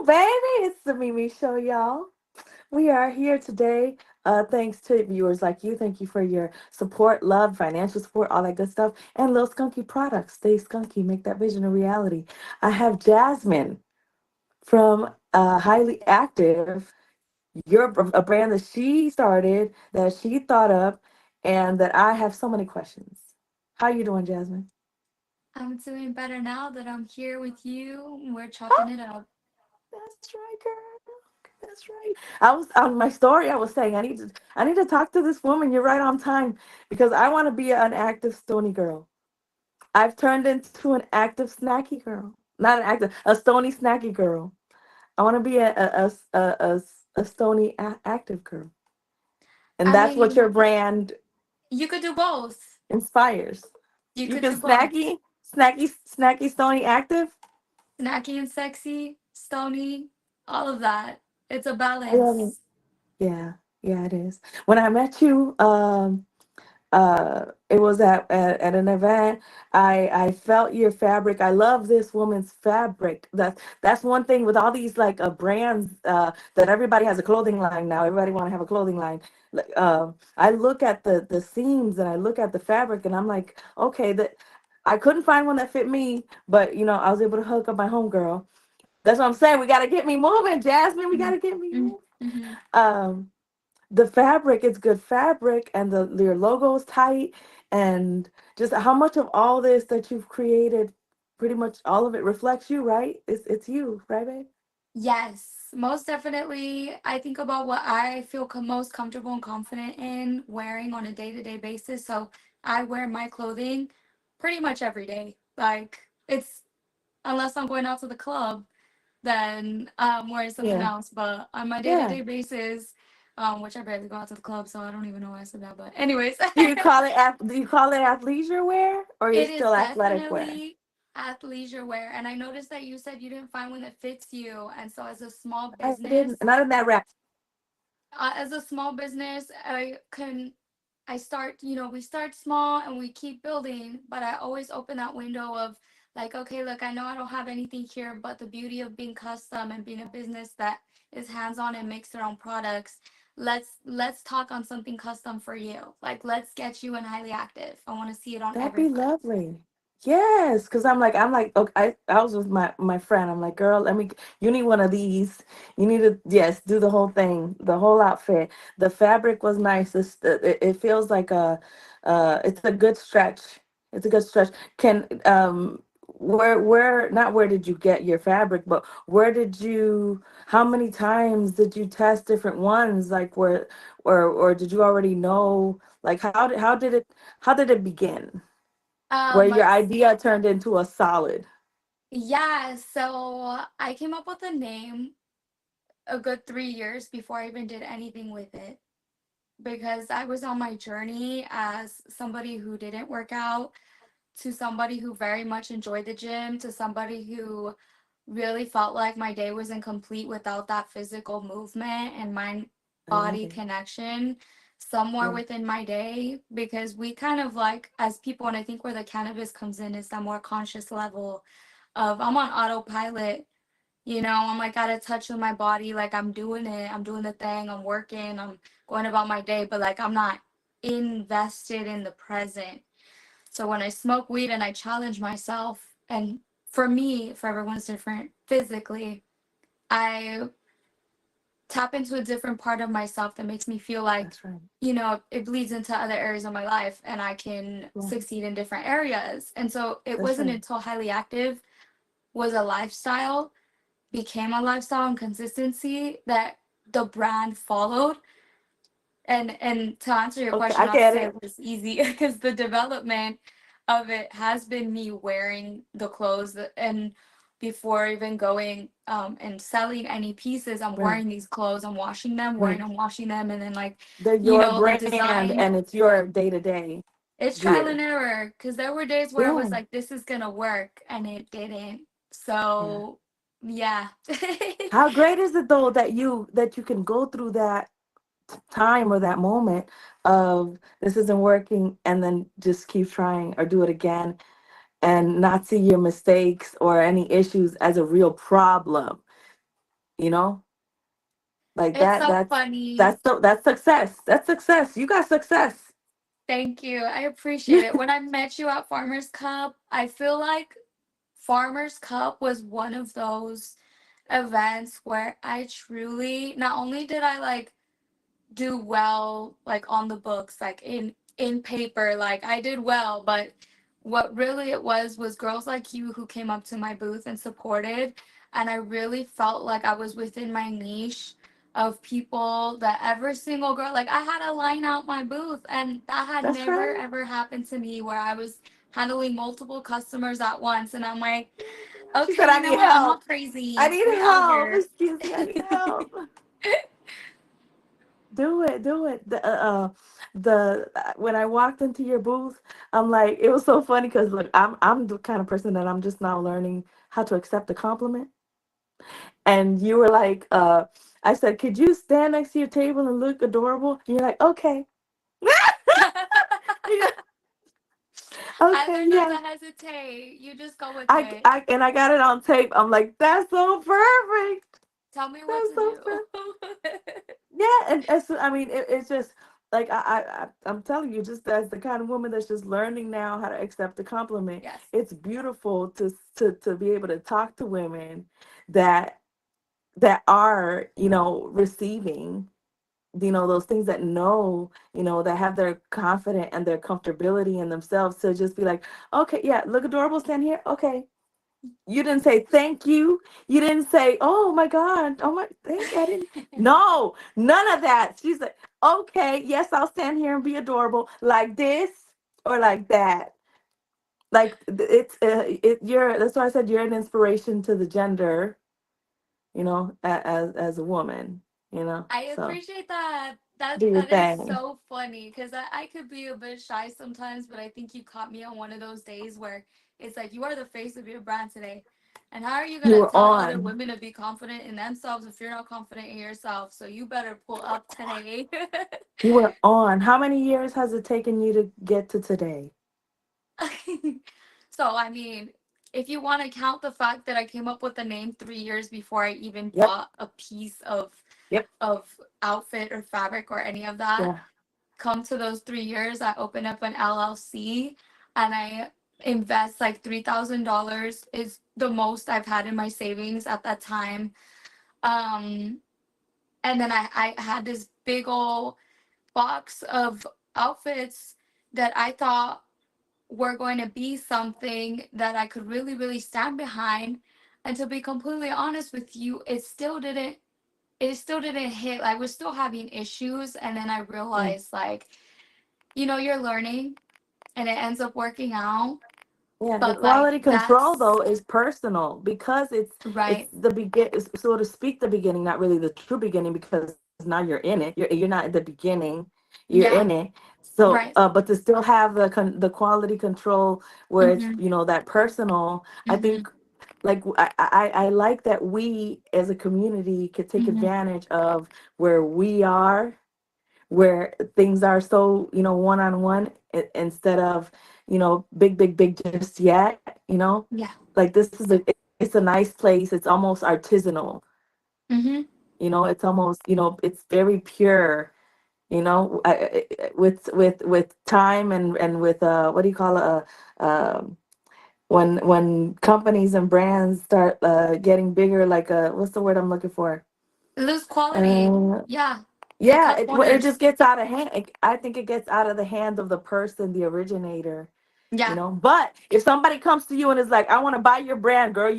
baby. It's the MeMe Show, y'all. We are here today. Thanks to viewers like you. Thank you for your support, love, financial support, all that good stuff. And Lil Skunky products. Stay skunky, make that vision a reality. I have Jasmine from Highly Active. You're a brand that she started, that she thought up, and that I have so many questions. How you doing, Jasmine? I'm doing better now that I'm here with you. We're chopping it up. That's right, girl. That's right. I was on my story. I was saying I need to talk to this woman. You're right on time because I want to be an active stony girl. I've turned into an active snacky girl. Not an active, a stony snacky girl. I want to be a stony active girl, and I that's what mean, your brand you could do both. inspires. You You could can do both. snacky, stony active. Snacky and sexy, stony, all of that. It's a I love it. balance. Yeah, yeah, it is. When I met you, it was at an event. I felt your fabric. I love this woman's fabric. That's one thing with all these like brands that everybody has a clothing line now. Everybody want to have a clothing line. I look at the seams and I look at the fabric and I'm like, okay, that I couldn't find one that fit me, but I was able to hook up my homegirl. That's what I'm saying. We got to get me moving, Jasmine. We got to get me moving. Mm-hmm. Um, the fabric is good fabric and the your logo's tight and just how much of all this that you've created, pretty much all of it reflects you, right? It's you, right, babe? Yes, most definitely. I think about what I feel most comfortable and confident in wearing on a day-to-day basis. So I wear my clothing pretty much every day. Like, it's unless I'm going out to the club, then I'm wearing something Yeah. else. But on my day to Yeah. day basis, which I barely go out to the club, so I don't even know why I said that. But anyways, Do you call it athleisure wear or you're it is still athletic wear? definitely athleisure wear. And I noticed that you said you didn't find one that fits you. And so as a small I didn't, business, not in that rap. I start, we start small and we keep building, but I always open that window of like, okay, look, I know I don't have anything here, but the beauty of being custom and being a business that is hands-on and makes their own products. Let's talk on something custom for you. Like, let's get you in highly active. I want to see it on That'd be everywhere. lovely. Yes, because I'm like, okay, I was with my friend. I'm like, girl, you need one of these. You need to, yes, do the whole thing, the whole outfit. The fabric was nice. It feels like it's a good stretch. It's a good stretch. Not where did you get your fabric, but how many times did you test different ones? Like or did you already know? Like how did it begin? Where Um, your idea turned into a solid. yeah, so I came up with a name a good 3 years before I even did anything with it because I was on my journey as somebody who didn't work out to somebody who very much enjoyed the gym to somebody who really felt like my day was incomplete without that physical movement and mind I love body it. connection somewhere Yeah. within my day because we kind of like as people, and I think where the cannabis comes in is that more conscious level of I'm on autopilot. I'm like got a touch with my body, like I'm doing it, I'm doing the thing, I'm working, I'm going about my day, but like I'm not invested in the present. So when I smoke weed and I challenge myself, and for me, for everyone's different physically, I tap into a different part of myself that makes me feel like, That's right. it bleeds into other areas of my life and I can Yeah. succeed in different areas. And so it That's wasn't right. until highly active was a lifestyle, became a lifestyle and consistency that the brand followed. And to answer your Okay, question, I not to get say it. it was easy because the development of it has been me wearing the clothes and before even going and selling any pieces, I'm Right. wearing these clothes, I'm washing them, wearing Right. them, washing them, and then like, They're your the brand design, and it's your day to day it's trial and gear. error because there were days where I Yeah. was like, this is gonna work and it didn't. Yeah. So yeah. How great is it though that you can go through that time or that moment of this isn't working and then just keep trying or do it again and not see your mistakes or any issues as a real problem. You know, like It's that. so funny. That's success. That's success. You got success. Thank you. I appreciate it. When I met you at Farmer's Cup, I feel like Farmer's Cup was one of those events where I truly, not only did I like do well like on the books, like in paper, like I did well, but what really it was girls like you who came up to my booth and supported, and I really felt like I was within my niche of people that every single girl, like I had to line out my booth, and that had That's never right. ever happened to me where I was handling multiple customers at once, and I'm like, She okay, said, you "I know need what, I'm help. not I crazy, need we out help. here. Excuse me. I need help." Do it, do it. The when I walked into your booth, I'm like, it was so funny because look, I'm the kind of person that I'm just now learning how to accept a compliment. And you were like, I said, could you stand next to your table and look adorable? And you're like, okay. Yeah, I okay, learned not to yeah. hesitate. You just go with it. I got it on tape. I'm like, that's so perfect. Tell me what That's to so do. perfect. Yeah, and so, I mean, it's just like I'm telling you, just as the kind of woman that's just learning now how to accept a compliment, Yes. it's beautiful to be able to talk to women that are receiving those things, that that have their confident and their comfortability in themselves, to just be like, okay, yeah, look adorable, stand here, okay. You didn't say thank you. You didn't say, oh my God, oh my, thank you. I didn't. No, none of that. She's like, okay, yes, I'll stand here and be adorable like this or like that. Like you're. That's why I said you're an inspiration to the gender. As a woman. I So appreciate that. That do your that is thing. so funny because I could be a bit shy sometimes, but I think you caught me on one of those days where it's like you are the face of your brand today. And how are you You gonna were tell other on. women to be confident in themselves if you're not confident in yourself? So you better pull up today. You were on. How many years has it taken you to get to today? So, I mean, if you want to count the fact that I came up with the name 3 years before I even Yep. bought a piece of Yep. outfit or fabric or any of that, Yeah. come to those 3 years, I opened up an LLC and I invest like $3,000 is the most I've had in my savings at that time. Um, and then I had this big old box of outfits that I thought were going to be something that I could really, really stand behind. And to be completely honest with you, it still didn't hit. Like we're still having issues. And then I Mm. realized like, you're learning and it ends up working out. Yeah, the But like quality control that's though is personal, because it's right. the begin, so to speak, the beginning, not really the true beginning, because now you're in it. You're not at the beginning. You're in Yeah. it. So, Right. but to still have the quality control where it's Mm-hmm. that personal. I Mm-hmm. think, like, I like that we as a community could take Mm-hmm. advantage of where we are, where things are so one on one, instead of big just yet. Yeah. Like, this is it's a nice place. It's almost artisanal. Mm-hmm. It's almost, it's very pure. With time, and with what do you call it, when companies and brands start getting bigger, like, what's the word I'm looking for? Lose quality. uh, Yeah. They Yeah, cut it just corners. gets out of hand. I think it gets out of the hands of the person, the originator. Yeah. But if somebody comes to you and is like, "I want to buy your brand, girl,"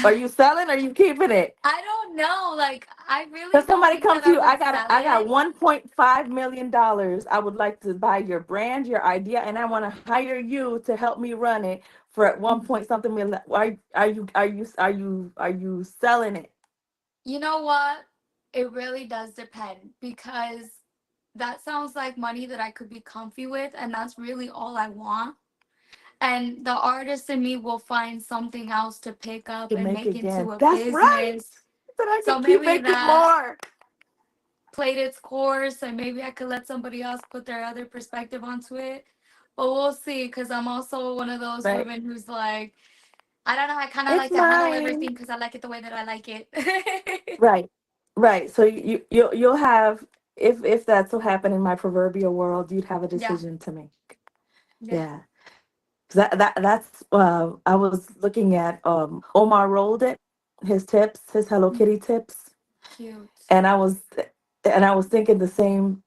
are you selling? Or are you keeping it? I don't know. Like, I really If don't somebody think comes that to I you, would sell I got it. $1.5 million. I would like to buy your brand, your idea, and I want to hire you to help me run it for at one point something million. Are you selling it? You know what? It really does depend because that sounds like money that I could be comfy with, and that's really all I want. And the artist in me will find something else to pick up To and make make again. into a That's right. business. That I So can keep maybe making that more. played its course, and maybe I could let somebody else put their other perspective onto it. But we'll see, because I'm also one of those Right. women who's like, I don't know. I kind of It's like to handle mine. everything because I like it the way that I like it. Right. Right. So you'll have, if that's what happened in my proverbial world, you'd have a Yeah. decision to make. Yeah. Yeah. 'Cause that's I was looking at Omar rolled it, his tips, his Hello Mm, Kitty tips, cute. and I was thinking the same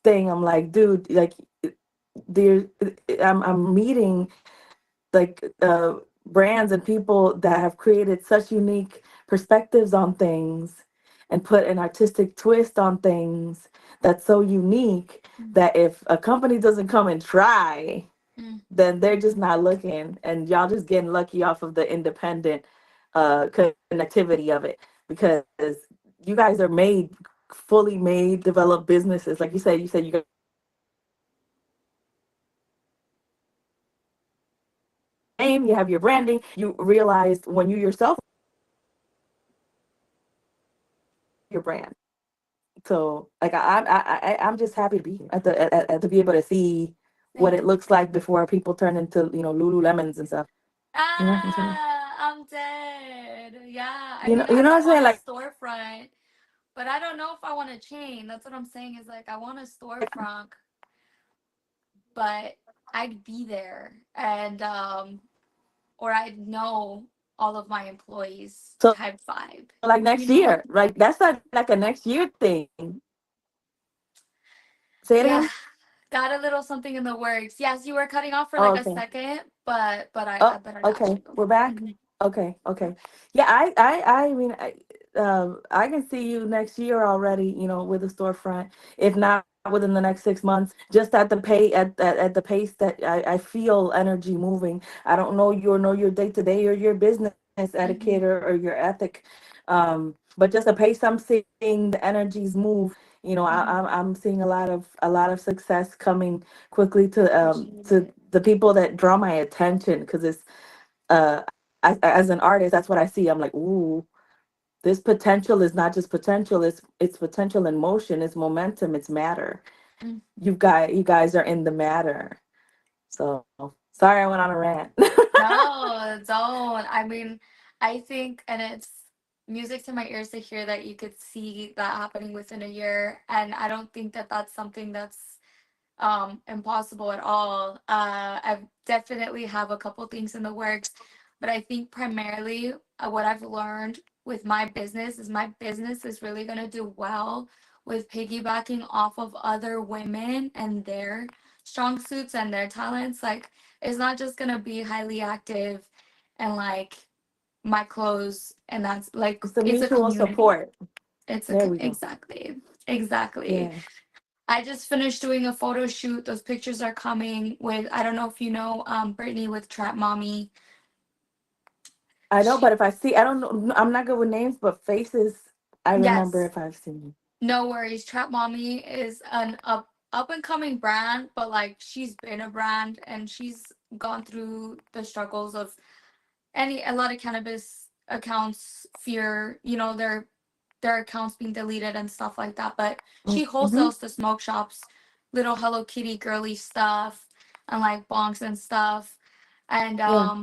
thing. I'm like, dude, like there I'm meeting like brands and people that have created such unique perspectives on things and put an artistic twist on things that's so unique Mm, that if a company doesn't come and try, mm, then they're just not looking, and y'all just getting lucky off of the independent connectivity of it, because you guys are made, fully made, developed businesses. Like you said you guys name, you have your branding, you realized when you yourself your brand. So like I'm just happy to be here to be able to see what it same. looks like before people turn into, Lululemons and stuff. You know what I'm saying? I'm dead. Yeah. I You know mean, you I know what I'm do want saying? a Like storefront, but I don't know if I want a chain. That's what I'm saying is like, I want a storefront, but I'd be there and, or I'd know all of my employees so type vibe, like you next know? year, right? That's not like a next year thing. Say it Yeah. again. Got a little something in the works. Yes, you were cutting off for Oh, like a okay. second, but I Oh, but I got okay. you. We're back. Mhm. Okay, okay. Yeah, I mean, I can see you next year already. With a storefront, if not within the next 6 months. Just at the at the pace that I feel energy moving. I don't know your day to day or your business etiquette Mhm. or your ethic, but just the pace I'm seeing the energies move. Mhm. I'm seeing a lot of success coming quickly Appreciate to it. the people that draw my attention, because it's as an artist, that's what I see. I'm like, ooh, this potential is not just potential, it's potential in motion, it's momentum, it's matter. Mm. You guys are in the matter. So sorry I went on a rant. No, don't. I mean, I think, and it's music to my ears to hear that you could see that happening within a year, and I don't think that that's something that's impossible at all. I definitely have a couple things in the works, but I think primarily what I've learned with my business is my business is really going to do well with piggybacking off of other women and their strong suits and their talents. Like, it's not just going to be highly active and like my clothes, and that's like, It's the it's a mutual community. support. It's a There we go. exactly, exactly. Yeah. I just finished doing a photo shoot. Those pictures are coming with, I don't know if you know, Brittany with Trap Mommy. I know, She, but if I see, I don't know, I'm not good with names, but faces, I remember yes, if I've seen. no worries. Trap Mommy is an up and coming brand, but like she's been a brand and she's gone through the struggles of a lot of cannabis accounts fear, their accounts being deleted and stuff like that. But she Mm-hmm. wholesales to smoke shops, little Hello Kitty girly stuff, and like bonks and stuff. And Yeah.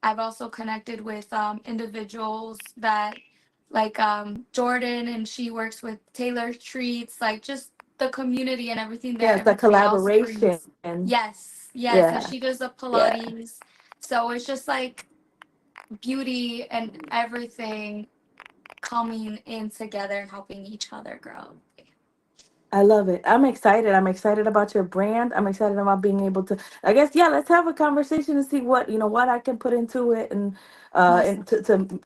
I've also connected with individuals that like Jordan, and she works with Taylor Treats, like just the community and everything that Yes, the everybody else collaboration. brings. Yes, yes, and Yeah. she does the Yeah. Pilates. So it's just like beauty and everything coming in together and helping each other grow. I love it. I'm excited. I'm excited about your brand. I'm excited about being able to, I guess, yeah, let's have a conversation and see what I can put into it, and Awesome.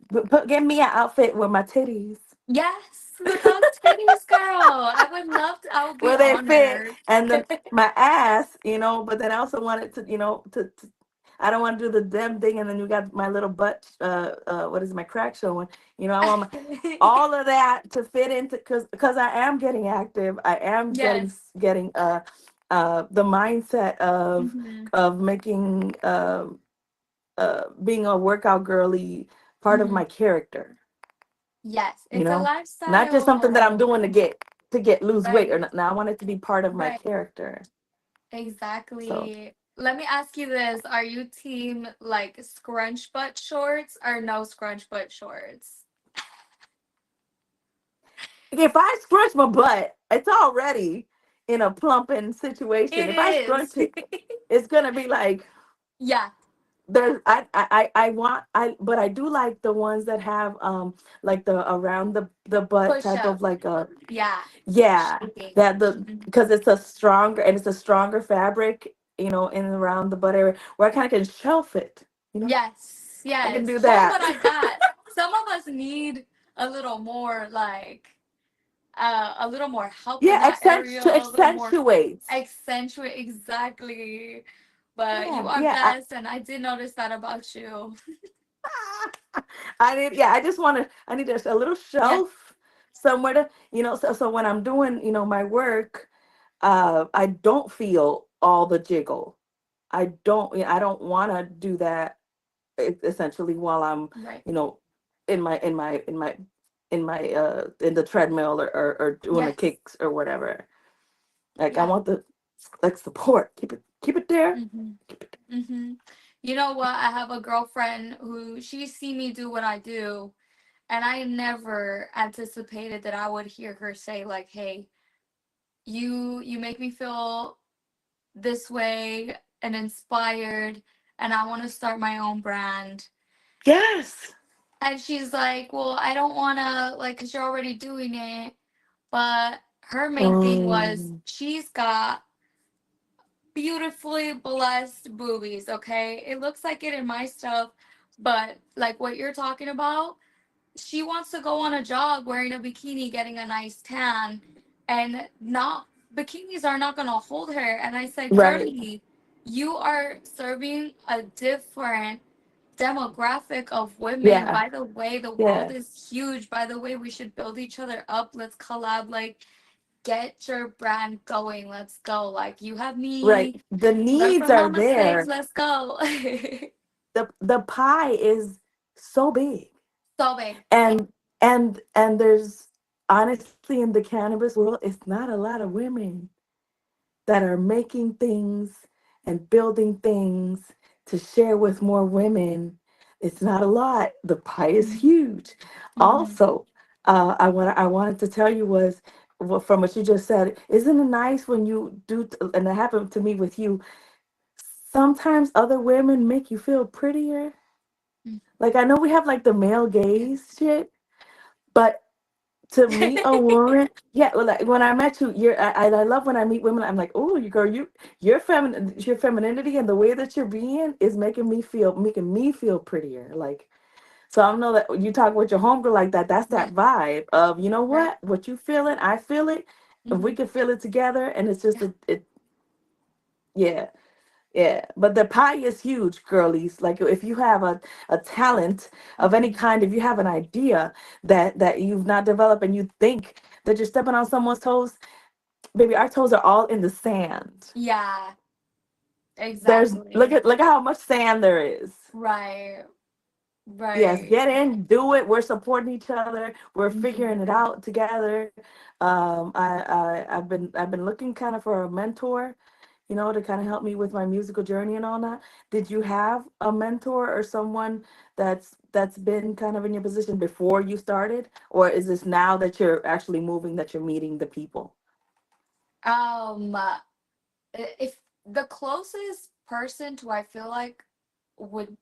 get me an outfit with my titties Yes, with those titties, girl. I would love to. I would be where they fit, honored. and then my ass, but then I also wanted to, I don't want to do the damn thing, and then you got my little butt, what is it, my crack showing. I want all of that to fit into, because I am getting active. I am Yes. getting the mindset of Hmm. making being a workout girly part of Hmm. my character. Yes, You it's a know, not just something that I'm lifestyle. doing to get lose weight, or Right. not. Now I want it to be part of my Right. character. So Exactly. Let me ask you this. Are you team like scrunch butt shorts or no scrunch butt shorts? If I scrunch my butt, it's already in a plumping situation. It If I is. scrunch it, it's gonna be like Yeah. there's I want I but I do like the ones that have like the around the butt Push type up. of like a Yeah. yeah Shaping. that the Mhm. because it's a stronger fabric, in and around the butt area where I kind of can shelf it. Yes. I can Yes. do Show that. what I got. Some of us need a little more like a little more help in Yeah, that area, a little more accentuates. accentuate exactly. But you Yeah, are yeah. best, and I did notice that about you. I just want to, I need a little Yeah. shelf somewhere so when I'm doing, my work, I don't feel all the jiggle. I don't want to do that essentially while I'm, Right. you know, in the treadmill or doing the Yes. kicks or whatever. Like I Yeah. want the like support. Keep it there. Mhm. Mhm. You know what? I have a girlfriend who she see me do what I do, and I never anticipated that I would hear her say like, "Hey, you make me feel this way and inspired, and I want to start my own brand." Yes. And she's like, "Well, I don't want to like cuz you're already doing it." But her main thing was Um, she's got beautifully blessed boobies, okay? It looks like it in my stuff, but like what you're talking about, she wants to go on a jog wearing a bikini, getting a nice tan, and not bikinis are not gonna hold her. And I said, right. Girlie, you are serving a different demographic of women. Yeah. By the way, the world Yeah. is huge. By the way, we should build each other up. Let's collab. Like, get your brand going. Let's go. Like, you have Right. me. The Learn needs from are my mistakes. there. Let's go. The pie is so big. So big. And there's honestly in the cannabis world, it's not a lot of women that are making things and building things to share with more women. It's not a lot. The pie is huge. Mm-hmm. Also, I wanted to tell you was from what you just said. Isn't it nice when you do? And it happened to me with you. Sometimes other women make you feel prettier. Like I know we have like the male gaze shit, but to meet a woman, yeah, well, like when I met you, I love when I meet women. I'm like, oh, you girl, your femininity and the way that you're being is making me feel prettier. Like, so I know that you talk with your homegirl like that. That's Yeah. that vibe of Right. what you feeling, I feel it. If we Mm-hmm. can feel it together, and it's just Yeah. yeah. Yeah, but the pie is huge, girlies. Like if you have a talent of any Mm-hmm. kind, if you have an idea that you've not developed and you think that you're stepping on someone's toes, baby, our toes are all in the sand. Yeah. There's Exactly. look at how much sand there is. Right. Yes, Right. get in, do it. We're supporting each other. We're Mm-hmm. figuring it out together. I've been looking kind of for a mentor, to kind of help me with my musical journey and all that. Did you have a mentor or someone that's been kind of in your position before you started, or is this now that you're actually moving that you're meeting the people? Um, uh, if the closest person to I feel like would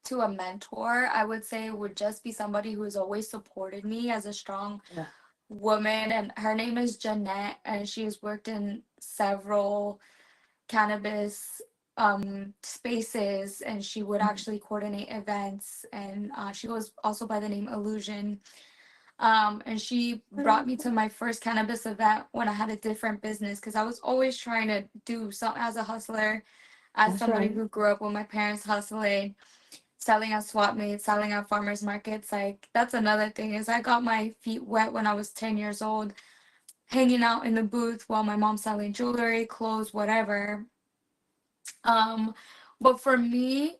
to a mentor, I would say would just be somebody who has always supported me as a strong Yeah. woman, and her name is Jeanette, and she's worked in several cannabis spaces, and she would Mhm. actually coordinate events, and she goes also by the name Illusion. And she brought me to my first cannabis event when I had a different business because I was always trying to do something as a hustler, as That's somebody right. who grew up with my parents hustling, selling at swap meets, selling at farmers markets. Like that's another thing is I got my feet wet when I was 10 years old, hanging out in the booth while my mom's selling jewelry, clothes, whatever. Um, but for me,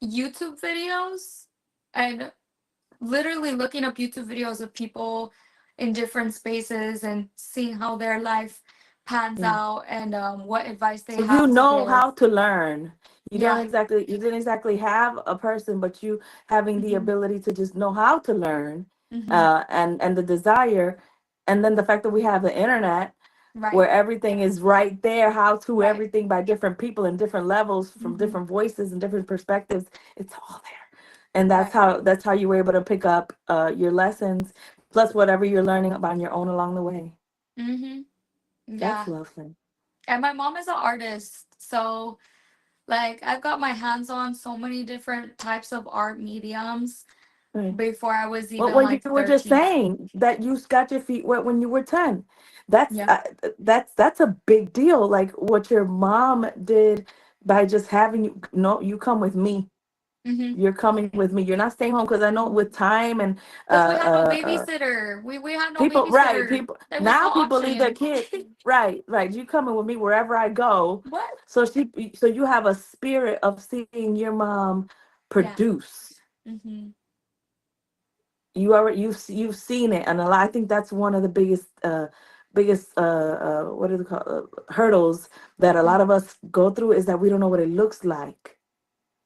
YouTube videos and literally looking up YouTube videos of people in different spaces and seeing how their life pans Yeah. out and what advice they So you have to know give. how to learn. Yeah. You didn't exactly have a person, but you having the Hmm. ability to just know how to learn, Hmm. and the desire, and then the fact that we have the internet Right. where everything is right there, how to Right. everything by different people in different levels from Hmm. different voices and different perspectives. It's all there. And Right. that's how you were able to pick up your lessons plus whatever you're learning about your own along the way. Hmm. That's Yeah. lovely. And my mom is an artist, so like I've got my hands on so many different types of art mediums Right. before I was Well, even when you like were just 13. saying that you got your feet wet when you were 10, that's Yeah. uh, that's a big deal. Like what your mom did by just having you, no, you come with me. Hmm. You're coming with me. You're not staying home because I know with time and uh, Because we had no uh, uh, babysitter. We had no people, right? babysitter. People There was no now people leave their option. kids. Right, right. You coming with me wherever I go. What? So you have a spirit of seeing your mom Yeah. produce. Hmm. You've seen it, and I think that's one of the biggest what do they call hurdles that a lot of us go through is that we don't know what it looks like.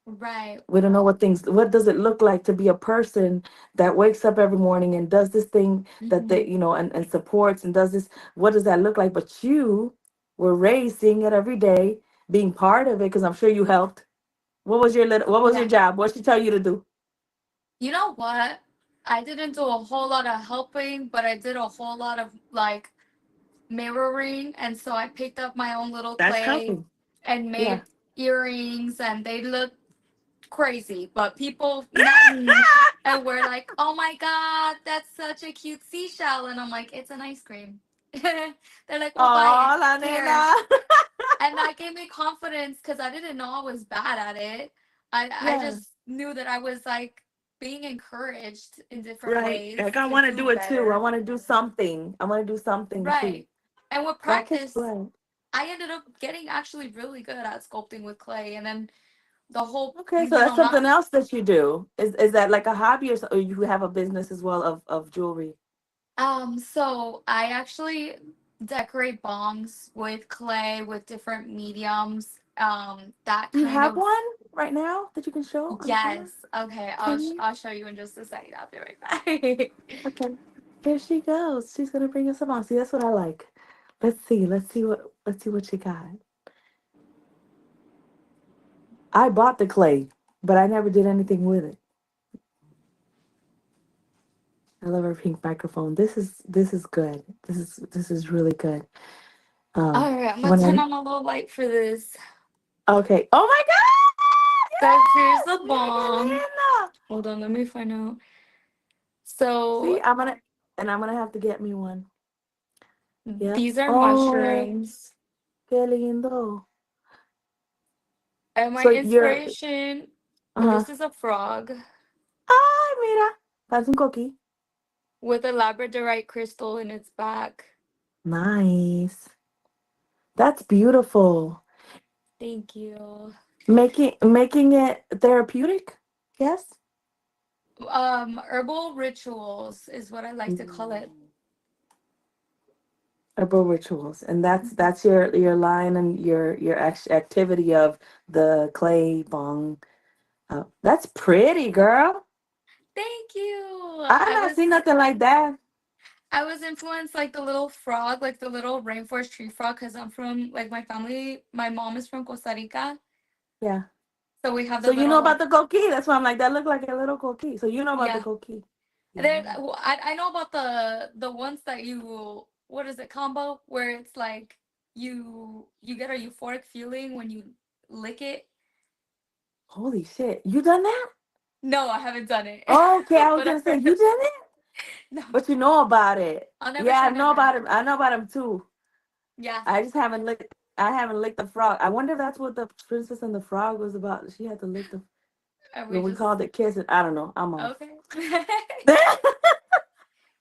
Right. We don't know what does it look like to be a person that wakes up every morning and does this thing that Hmm. they and supports and does this. What does that look like? But you were raised seeing it every day, being part of it, because I'm sure you helped. What was your Yeah. job? What she tell you to do? You know what? I didn't do a whole lot of helping, but I did a whole lot of like mirroring. And so I picked up my own little That's clay helping. and Yeah. made earrings, and they look crazy. But people met me and were like, oh my God, that's such a cute seashell. And I'm like, it's an ice cream. They're like, we'll buy it Oh, la here. nena. And that gave me confidence because I didn't know I was bad at it. I Yeah. just knew that I was like being encouraged in different Right. ways Like I to want to do do it too. I better. want to do something. I want to do something too. Right. And with That kid's practice, bright. I ended up getting actually really good at sculpting with clay. And then the whole, Okay, so that's not something else that you do. Is that like a hobby or you have a business as well of jewelry? so I actually decorate bongs with clay with different mediums. That You kind have of. one right now that you can show on camera? Yes. Okay. Can you? I'll show you in just a second. I'll be right back. Okay. Here she goes. She's gonna bring us some on. See, that's what I like. Let's see. Let's see what she got. I bought the clay, but I never did anything with it. I love her pink microphone. This is good. This is really good. All right. I'm gonna When turn I on a little light for this. okay. Oh my So here's God! the Yes, bong. Elena. Hold on. Let me find out. See, So I'm gonna have to get me one. Yep. these are Oh, mushrooms, qué lindo. and my So you're inspiration. uh-huh. This is a frog Ay, mira. That's un coqui. with a labradorite crystal in its back. Nice. That's beautiful. Thank you. Making it therapeutic. Yes. Herbal rituals is what I like to call it. Mm. Herbal rituals, and that's Mhm. that's your line and your activity of the clay bong. That's pretty, girl. Thank you. I not seen nothing like that. I was influenced like the little frog, like the little rainforest tree frog, because I'm from like my family. My mom is from Costa Rica, Yeah. so we have So the you know little about like the coquí. That's why I'm like that. Look like a little coquí. So you know about the yeah. coquí. There, Yeah. I know about the ones that you what is it combo where it's like you get a euphoric feeling when you lick it. Holy shit. You done that? No, I haven't done it, Okay, I was but gonna I've say heard you of done it, no. but you know about it. I'll never Yeah, say I know never. about him. I know about him too. Yeah. I just haven't licked. I haven't licked the frog. I wonder if that's what the Princess and the Frog was about. She had to lick the. And we When we just called it kissing. I don't know. I'm off. okay.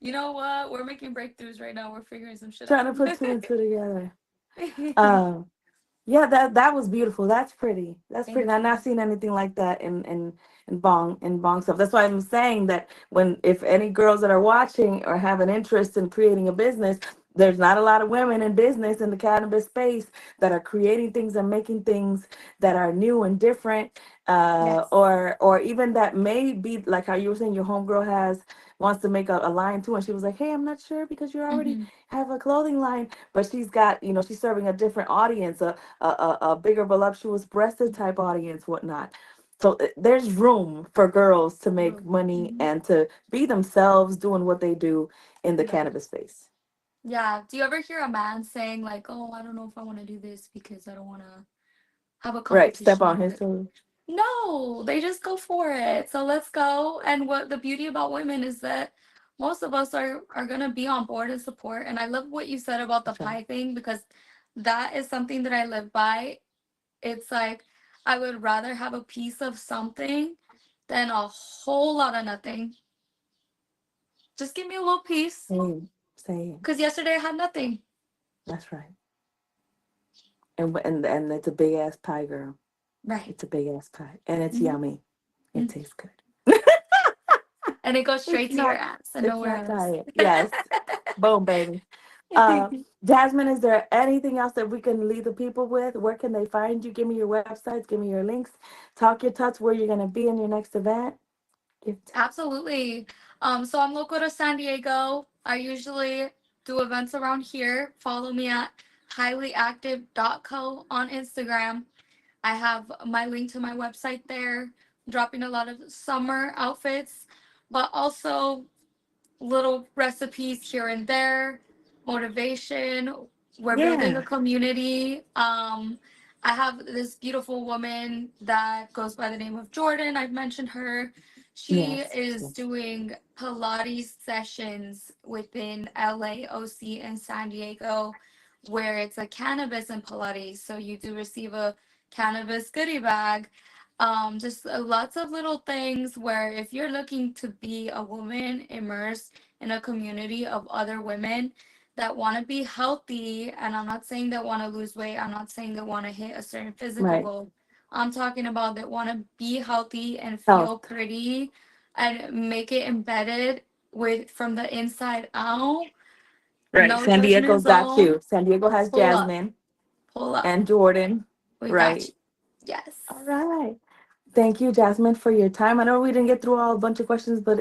You know what? We're making breakthroughs right now. We're figuring some shit Trying out. to put two and two together. Um. Yeah, that was beautiful. That's pretty. That's pretty. Thank I've not you. seen anything like that in bong stuff. That's why I'm saying that when if any girls that are watching or have an interest in creating a business, there's not a lot of women in business in the cannabis space that are creating things and making things that are new and different, Yes. or even that may be like how you were saying your homegirl has wants to make a line too, and she was like, hey, I'm not sure because you already Hmm. have a clothing line, but she's got, she's serving a different audience, a bigger voluptuous breasted type audience, whatnot. So there's room for girls to make money Hmm. and to be themselves doing what they do in the Right. cannabis space. Yeah. Do you ever hear a man saying like, "Oh, I don't know if I want to do this because I don't want to have a Right. Step competition on with his it"? toes. No, they just go for it. So let's go. And what the beauty about women is that most of us are gonna be on board and support. And I love what you said about the That's right. pie thing because that is something that I live by. It's like I would rather have a piece of something than a whole lot of nothing. Just give me a little piece. Same. Same. Because yesterday I had nothing. That's right. And it's a big ass pie, girl. Right. It's a big ass pie, and it's Hmm. yummy. It tastes good. And it goes It's straight to your not. ass and It's nowhere not else. diet. Yes. Boom, baby. Jasmine, is there anything else that we can leave the people with? Where can they find you? Give me your websites. Give me your links. Talk your tuts. Where you're gonna be in your next event. Give it to me. Absolutely. So I'm local to San Diego. I usually do events around here. Follow me at highlyactive.co on Instagram. I have my link to my website there, dropping a lot of summer outfits, but also little recipes here and there, motivation. We're building a Yeah. community. I have this beautiful woman that goes by the name of Jordan. I've mentioned her. She Yes. is Yes. doing Pilates sessions within LA, OC, and San Diego, where it's a cannabis and Pilates. So you do receive a cannabis goodie bag. Just lots of little things where if you're looking to be a woman immersed in a community of other women that want to be healthy, and I'm not saying that want to lose weight, I'm not saying that want to hit a certain physical Right. goal. I'm talking about that want to be healthy and Health. feel pretty and make it embedded with from the inside out. Right. No San judgment Diego's got zone. you. San Diego has Pull up. Jasmine Pull up. and Jordan. We got Right. you. Yes. All right. Thank you, Jasmine, for your time. I know we didn't get through all a bunch of questions, but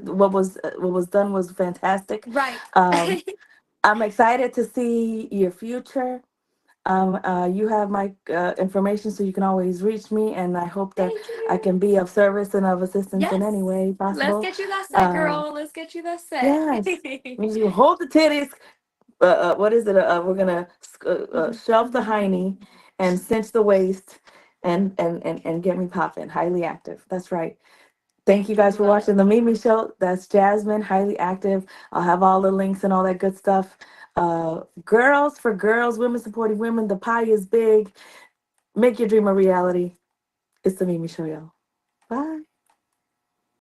what was done was fantastic. Right. Um, I'm excited to see your future. You have my information, so you can always reach me, and I hope that Thank I you. can be of service and of assistance in Yes. any way Let's possible. get you that set, Um, girl. Let's get you that set. yes, you hold the titties. What is it? We're gonna shelf the hiney and cinch the waist and get me popping. Highly active. That's right. Thank you Thank you, guys for love. watching the MeMe show. That's Jasmine, highly active. I'll have all the links and all that good stuff. Girls for girls, women supporting women. The pie is big. Make your dream a reality. It's the MeMe show, y'all. Bye.